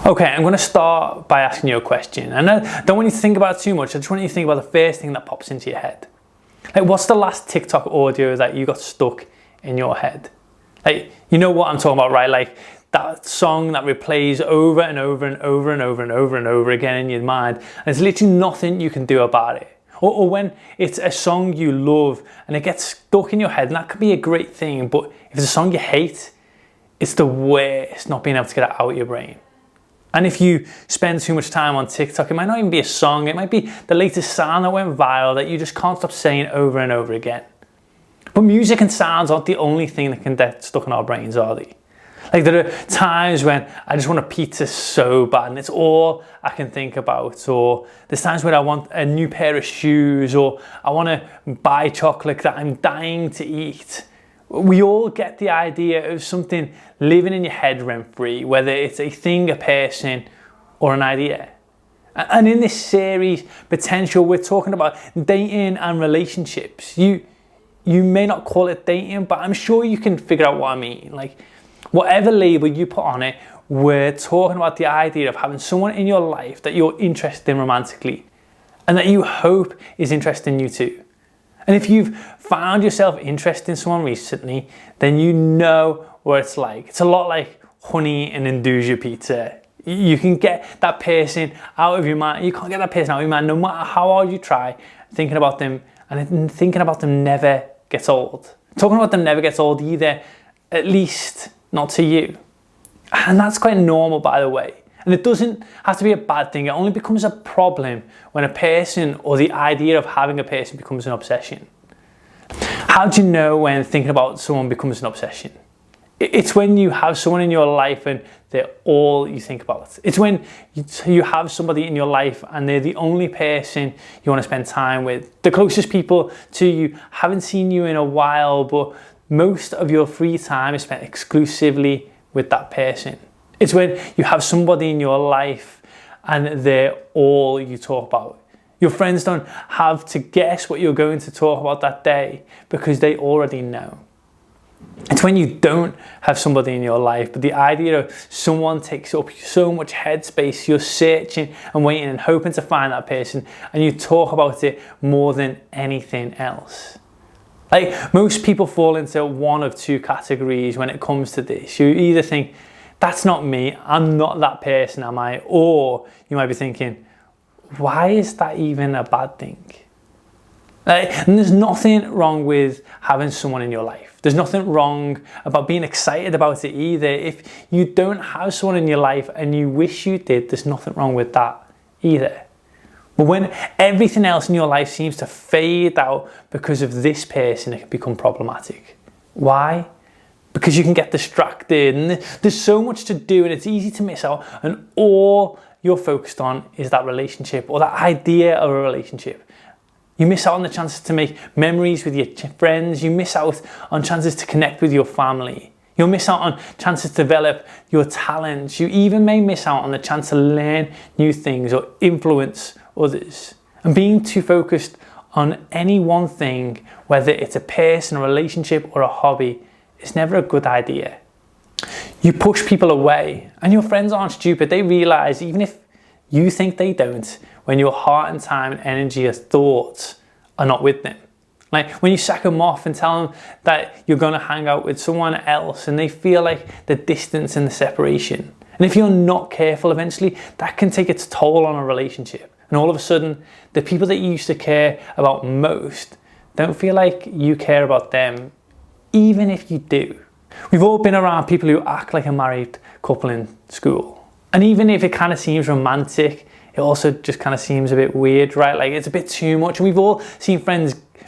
Okay, I'm going to start by asking you a question. And I don't want you to think about it too much. I just want you to think about the first thing that pops into your head. Like, what's the last TikTok audio that you got stuck in your head? Like, you know what I'm talking about, right? Like that song that replays over and over and over and over and over and over again in your mind. And there's literally nothing you can do about it. Or when it's a song you love and it gets stuck in your head, and that could be a great thing, but if it's a song you hate, it's the worst not being able to get it out of your brain. And if you spend too much time on TikTok, it might not even be a song, it might be the latest sound that went viral that you just can't stop saying over and over again. But music and sounds aren't the only thing that can get stuck in our brains, are they? Like, there are times when I just want a pizza so bad and it's all I can think about. Or there's times when I want a new pair of shoes, or I want to buy chocolate that I'm dying to eat. We all get the idea of something living in your head rent-free, whether it's a thing, a person, or an idea. And in this series, Potential, we're talking about dating and relationships. You may not call it dating, but I'm sure you can figure out what I mean. Like, whatever label you put on it, we're talking about the idea of having someone in your life that you're interested in romantically, and that you hope is interested in you too. And if you've found yourself interested in someone recently, then you know what it's like. It's a lot like honey and Induja pizza. You can get that person out of your mind. You can't get that person out of your mind no matter how hard you try thinking about them. And thinking about them never gets old. Talking about them never gets old either, at least not to you. And that's quite normal, by the way. And it doesn't have to be a bad thing. It only becomes a problem when a person or the idea of having a person becomes an obsession. How do you know when thinking about someone becomes an obsession? It's when you have someone in your life and they're all you think about. It's when you have somebody in your life and they're the only person you want to spend time with. The closest people to you haven't seen you in a while, but most of your free time is spent exclusively with that person. It's when you have somebody in your life and they're all you talk about. Your friends don't have to guess what you're going to talk about that day because they already know. It's when you don't have somebody in your life, but the idea of someone takes up so much headspace, you're searching and waiting and hoping to find that person, and you talk about it more than anything else. Like, most people fall into one of two categories when it comes to this. You either think, that's not me, I'm not that person, am I? Or you might be thinking, why is that even a bad thing? And there's nothing wrong with having someone in your life. There's nothing wrong about being excited about it either. If you don't have someone in your life and you wish you did, there's nothing wrong with that either. But when everything else in your life seems to fade out because of this person, it can become problematic. Why? Because you can get distracted and there's so much to do and it's easy to miss out, and all you're focused on is that relationship or that idea of a relationship. You miss out on the chances to make memories with your friends. You miss out on chances to connect with your family. You'll miss out on chances to develop your talents. You even may miss out on the chance to learn new things or influence others. And being too focused on any one thing, whether it's a person, a relationship, or a hobby, is never a good idea. You push people away, and your friends aren't stupid. They realize, even if you think they don't, when your heart and time and energy and thoughts are not with them. Like when you sack them off and tell them that you're going to hang out with someone else and they feel like the distance and the separation. And if you're not careful, eventually that can take its toll on a relationship. And all of a sudden, the people that you used to care about most don't feel like you care about them, even if you do. We've all been around people who act like a married couple in school. And even if it kind of seems romantic, it also just kind of seems a bit weird, right? Like it's a bit too much. And we've all seen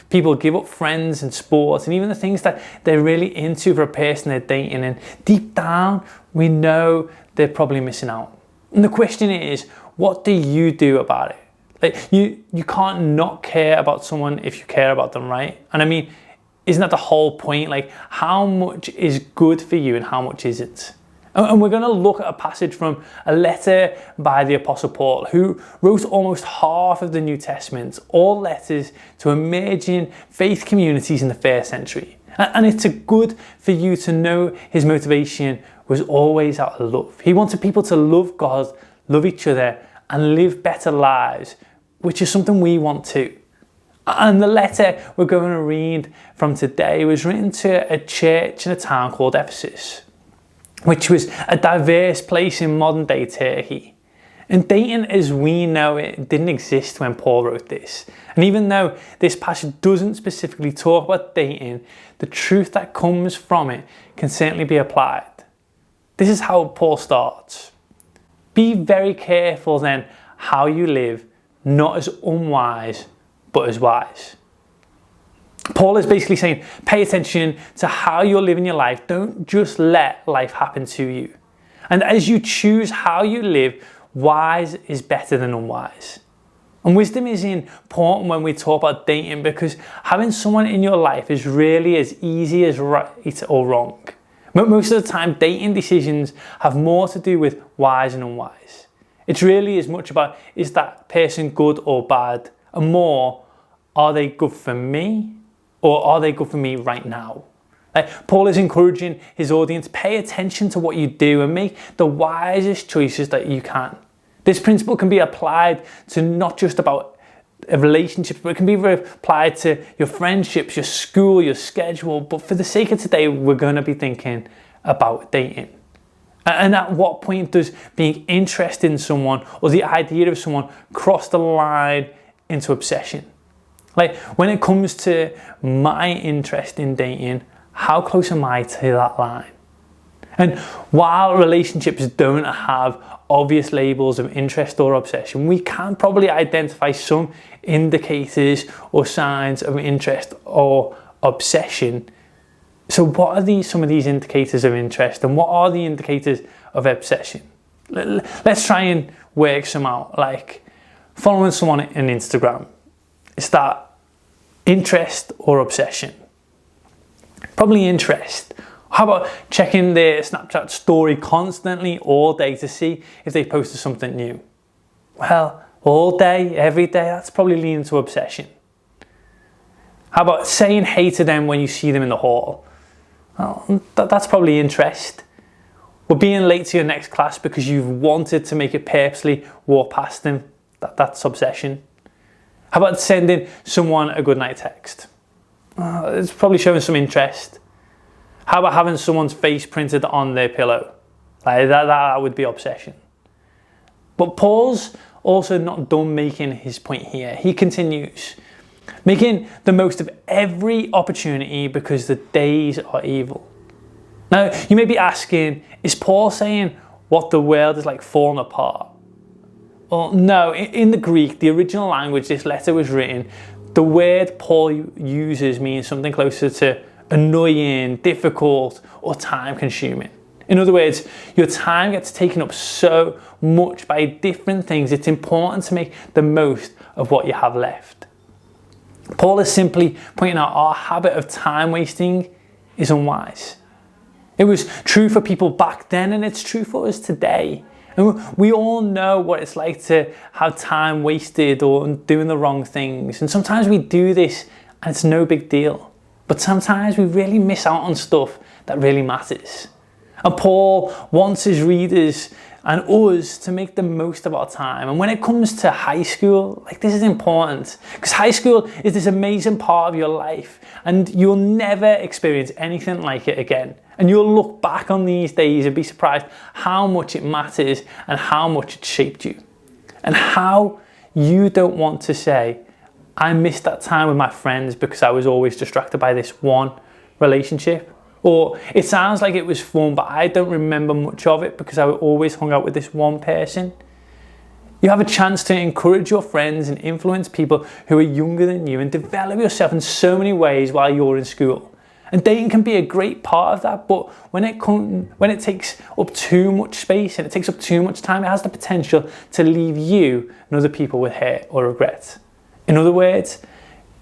people give up friends and sports and even the things that they're really into for a person they're dating. And deep down, we know they're probably missing out. And the question is, what do you do about it? Like you can't not care about someone if you care about them, right? And I mean, isn't that the whole point? Like, how much is good for you and how much isn't? And we're going to look at a passage from a letter by the Apostle Paul, who wrote almost half of the New Testament, all letters to emerging faith communities in the first century. And it's good for you to know his motivation was always out of love. He wanted people to love God, love each other, and live better lives, which is something we want too. And the letter we're going to read from today was written to a church in a town called Ephesus, which was a diverse place in modern day Turkey. And dating as we know it didn't exist when Paul wrote this. And even though this passage doesn't specifically talk about dating, the truth that comes from it can certainly be applied. This is how Paul starts. Be very careful then how you live, not as unwise, but as wise. Paul is basically saying, pay attention to how you're living your life. Don't just let life happen to you. And as you choose how you live, wise is better than unwise. And wisdom is important when we talk about dating, because having someone in your life is really as easy as right or wrong. Most of the time, dating decisions have more to do with wise and unwise. It's really as much about, is that person good or bad? And more, are they good for me? Or are they good for me right now? Paul is encouraging his audience, pay attention to what you do and make the wisest choices that you can. This principle can be applied to not just about a relationship, but it can be applied to your friendships, your school, your schedule. But for the sake of today, we're going to be thinking about dating. And at what point does being interested in someone or the idea of someone cross the line into obsession? Like when it comes to my interest in dating, how close am I to that line? And while relationships don't have obvious labels of interest or obsession, we can probably identify some indicators or signs of interest or obsession. So what are some of these indicators of interest, and what are the indicators of obsession? Let's try and work some out. Like following someone on Instagram, is that interest or obsession? Probably interest. How about checking their Snapchat story constantly all day to see if they posted something new? Well, all day, every day, that's probably leaning to obsession. How about saying hey to them when you see them in the hall? Well, that's probably interest. Or being late to your next class because you've wanted to make it purposely walk past them? That's obsession. How about sending someone a goodnight text? It's probably showing some interest. How about having someone's face printed on their pillow? That would be obsession. But Paul's also not done making his point here. He continues, making the most of every opportunity because the days are evil. Now, you may be asking, is Paul saying what the world is like falling apart? Well, no, in the Greek, the original language this letter was written, the word Paul uses means something closer to annoying, difficult, or time-consuming. In other words, your time gets taken up so much by different things, it's important to make the most of what you have left. Paul is simply pointing out our habit of time wasting is unwise. It was true for people back then, and it's true for us today. And we all know what it's like to have time wasted or doing the wrong things. And sometimes we do this and it's no big deal. But sometimes we really miss out on stuff that really matters. And Paul wants his readers and us to make the most of our time. And when it comes to high school, this is important, because high school is this amazing part of your life and you'll never experience anything like it again. And you'll look back on these days and be surprised how much it matters and how much it shaped you. And how you don't want to say, I missed that time with my friends because I was always distracted by this one relationship. Or it sounds like it was fun, but I don't remember much of it because I always hung out with this one person. You have a chance to encourage your friends and influence people who are younger than you and develop yourself in so many ways while you're in school. And dating can be a great part of that, but when it takes up too much space and it takes up too much time, it has the potential to leave you and other people with hurt or regret. In other words,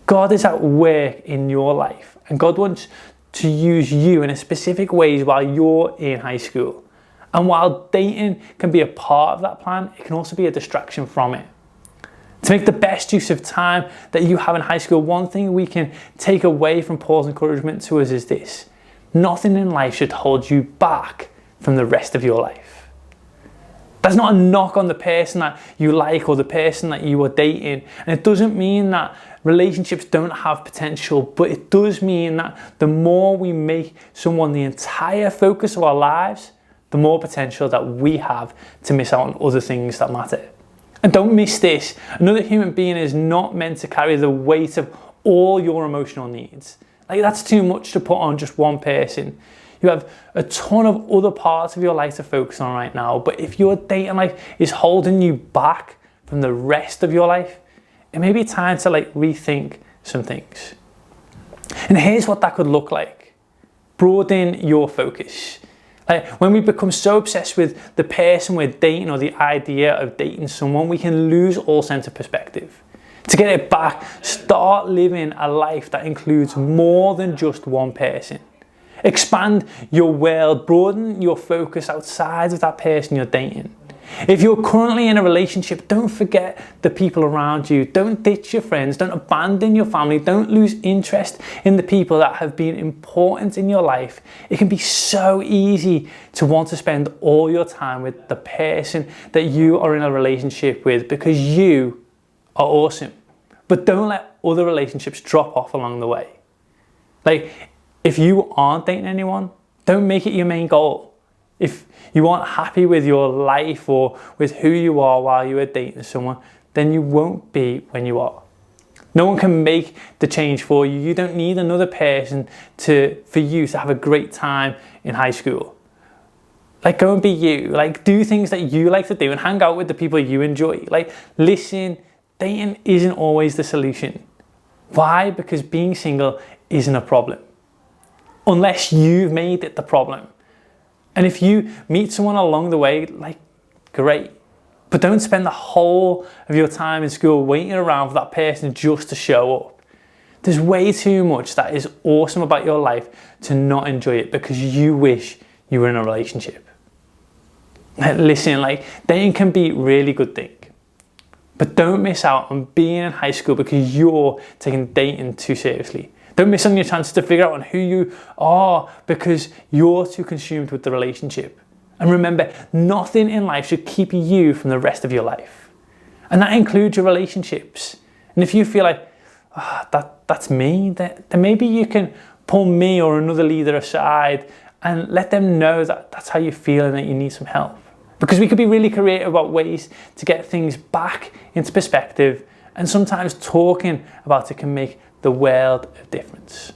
God is at work in your life and God wants to use you in a specific ways while you're in high school. And while dating can be a part of that plan, it can also be a distraction from it. To make the best use of time that you have in high school, one thing we can take away from Paul's encouragement to us is this: nothing in life should hold you back from the rest of your life. That's not a knock on the person that you like or the person that you are dating. And it doesn't mean that relationships don't have potential, but it does mean that the more we make someone the entire focus of our lives, the more potential that we have to miss out on other things that matter. And don't miss this: another human being is not meant to carry the weight of all your emotional needs. Like, that's too much to put on just one person. You have a ton of other parts of your life to focus on right now, but if your dating life is holding you back from the rest of your life, it may be time to rethink some things. And here's what that could look like: broaden your focus. When we become so obsessed with the person we're dating or the idea of dating someone, we can lose all sense of perspective. To get it back, start living a life that includes more than just one person. Expand your world, broaden your focus outside of that person you're dating. If you're currently in a relationship, don't forget the people around you. Don't ditch your friends. Don't abandon your family. Don't lose interest in the people that have been important in your life. It can be so easy to want to spend all your time with the person that you are in a relationship with because you are awesome. But don't let other relationships drop off along the way. If you aren't dating anyone, don't make it your main goal. If you aren't happy with your life or with who you are while you are dating someone, then you won't be when you are. No one can make the change for you. You don't need another person for you to have a great time in high school. Go and be you. Do things that you like to do and hang out with the people you enjoy. Listen, dating isn't always the solution. Why? Because being single isn't a problem, unless you've made it the problem. And if you meet someone along the way, great. But don't spend the whole of your time in school waiting around for that person just to show up. There's way too much that is awesome about your life to not enjoy it because you wish you were in a relationship. Listen, dating can be a really good thing. But don't miss out on being in high school because you're taking dating too seriously. Don't miss on your chance to figure out on who you are because you're too consumed with the relationship. And remember, nothing in life should keep you from the rest of your life. And that includes your relationships. And if you feel that's me, then maybe you can pull me or another leader aside and let them know that that's how you feel and that you need some help. Because we could be really creative about ways to get things back into perspective, and sometimes talking about it can make the world of difference.